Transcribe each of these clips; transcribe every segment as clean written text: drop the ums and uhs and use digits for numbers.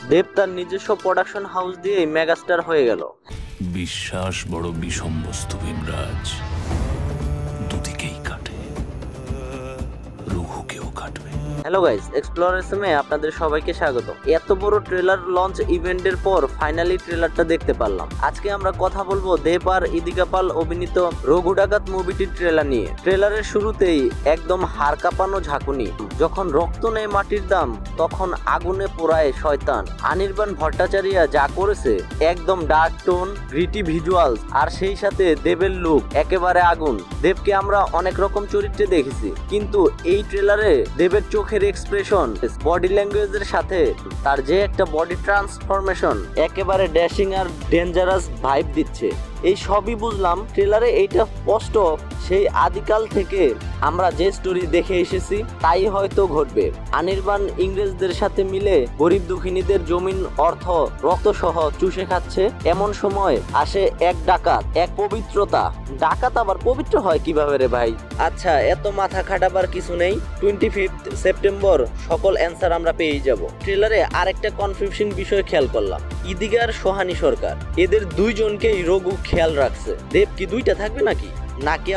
দেব তার নিজস্ব production house দিয়ে মেগাস্টার হয়ে গেল। বিশ্বাস বড় বিষম বস্তু ভীমরাজ, দুদিকেই কাটে, রঘুকেও কাটবে। হ্যালো গাইস, এক্সপ্লোরেশনে আপনাদের সবাইকে স্বাগত। এত বড় ট্রেলার লঞ্চ ইভেন্টের পর ফাইনালি ট্রেলারটা দেখতে পারলাম। আজকে আমরা কথা বলবো দেব আর ইদিকা পাল অভিনীত রঘু ডাকাত মুভিটির ট্রেলার নিয়ে। ট্রেলারের শুরুতেই একদম হাড় কাঁপানো ঝাঁকুনি, যখন রক্ত নেই মাটির দাম তখন আগুনে পোড়ায় শয়তান। অনির্বাণ ভট্টাচার্য যা করেছে, একদম ডার্ক টোন, গ্রিটি ভিজুয়ালস, আর সেই সাথে দেবের লুক একেবারে আগুন। দেবকে আমরা অনেক রকম চরিত্রে দেখেছি, কিন্তু এই ট্রেলারে দেবের চোখের এক্সপ্রেশন, বডি ল্যাঙ্গুয়েজের সাথে তার যে একটা বডি ট্রান্সফরমেশন একেবারে ড্যাশিং আর ডেঞ্জারাস ভাইব দিচ্ছে। এই সবই বুঝলাম ট্রেলারে। এইটা স্পষ্ট সেই আদিকাল থেকে আমরা যে স্টোরি দেখে এসেছি তাই হয়তো ঘটবে। অনির্বাণ ইংরেজদের সাথে মিলে গরিব দুঃখিনীদের জমিন, অর্থ, রক্ত সহ চুষে খাচ্ছে। এমন সময় আসে এক ডাকাত, এক পবিত্রতা। ডাকাত আবার পবিত্র হয় কিভাবে রে ভাই? আচ্ছা, এত মাথা খাটাবার কিছু নেই। 25 সেপ্টেম্বর সকল অ্যান্সার আমরা পেয়ে যাব। ট্রেলারে আরেকটা কনফিউশন বিষয় খেয়াল করলাম, ইদিকা আর সোহানী সরকার, এদের দুইজনকেই রঘু খেয়াল রাখছে। দেব কি দুইটা থাকবে নাকি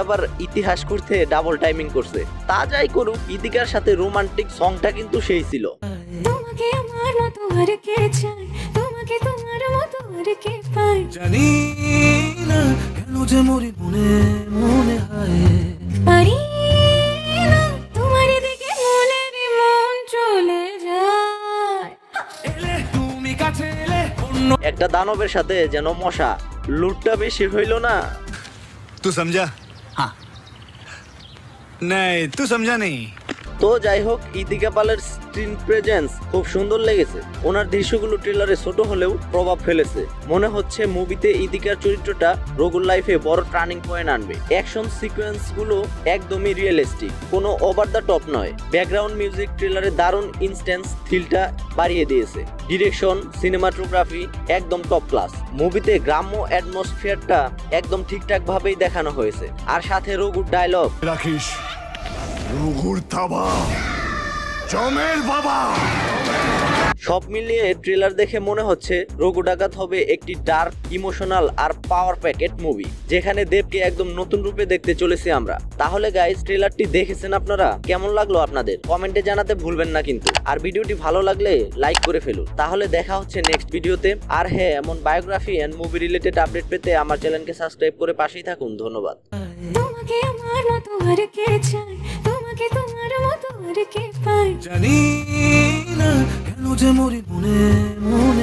আবার ইতিহাস করতে ডাবল টাইমিং করছে? তা যাই করুক, ইদিকার সাথে রোমান্টিক সংটা কিন্তু সেই ছিল। তোমাকে আমার মতো আর কে চায়, তোমাকে তোমার মতো আর কে পায়, জানি না কেন যে মরি মনে মনে হয়, পারি না তোমার দিকে মনের মন চলে যায়। এলে তুমি কাছে এলে অন্য একটা দানবের সাথে যেন মশা, লুটটা বেশি হইল না? तू समझा? हाँ नहीं तू समझा नहीं। তো যাই হোক, ইদিকা পালের স্ক্রিন প্রেজেন্স খুব সুন্দর লেগেছে। ওনার দৃশ্যগুলো ট্রেলারে ছোট হলেও প্রভাব ফেলেছে। মনে হচ্ছে মুভিতে ইদিকার চরিত্রটা রঘুর লাইফে বড় টার্নিং পয়েন্ট আনবে। অ্যাকশন সিকোয়েন্স গুলো একদমই রিয়েলিস্টিক, কোনো ওভার দ্য টপ নয়। ব্যাকগ্রাউন্ড মিউজিক ট্রেলারে দারুণ ইনস্ট্যান্স থ্রিলটা বাড়িয়ে দিয়েছে। ডিরেকশন, সিনেমাটোগ্রাফি একদম টপ ক্লাস। মুভিতে গ্রাম্য অ্যাটমসফিয়ারটা একদম ঠিকঠাক ভাবেই দেখানো হয়েছে। আর সাথে রঘুর ডায়লগ, রাখিস রঘুর থাবা জমের বাবা। সব মিলিয়ে ট্রেলার দেখে মনে হচ্ছে রঘু ডাকাত হবে একটি ডার্ক, ইমোশনাল আর পাওয়ার প্যাকেট মুভি, যেখানে দেবকে একদম নতুন রূপে দেখতে চলেছি আমরা। তাহলে গাইস, ট্রেলারটি দেখেছেন আপনারা? কেমন লাগলো আপনাদের? কমেন্টে জানাতে ভুলবেন না কিন্তু। আর ভিডিওটি ভালো লাগলে লাইক করে ফেলুন। তাহলে দেখা হচ্ছে নেক্সট ভিডিওতে। আর হ্যাঁ, এমন biography and movie related update পেতে আমার চ্যানেলকে সাবস্ক্রাইব করে পাশেই থাকুন। ধন্যবাদ। তোমাকে আমার মতো আর কে চায়, তোমাকে তোমার মতো আর কে পায়, জানি না কেন যে মরি মনে মনে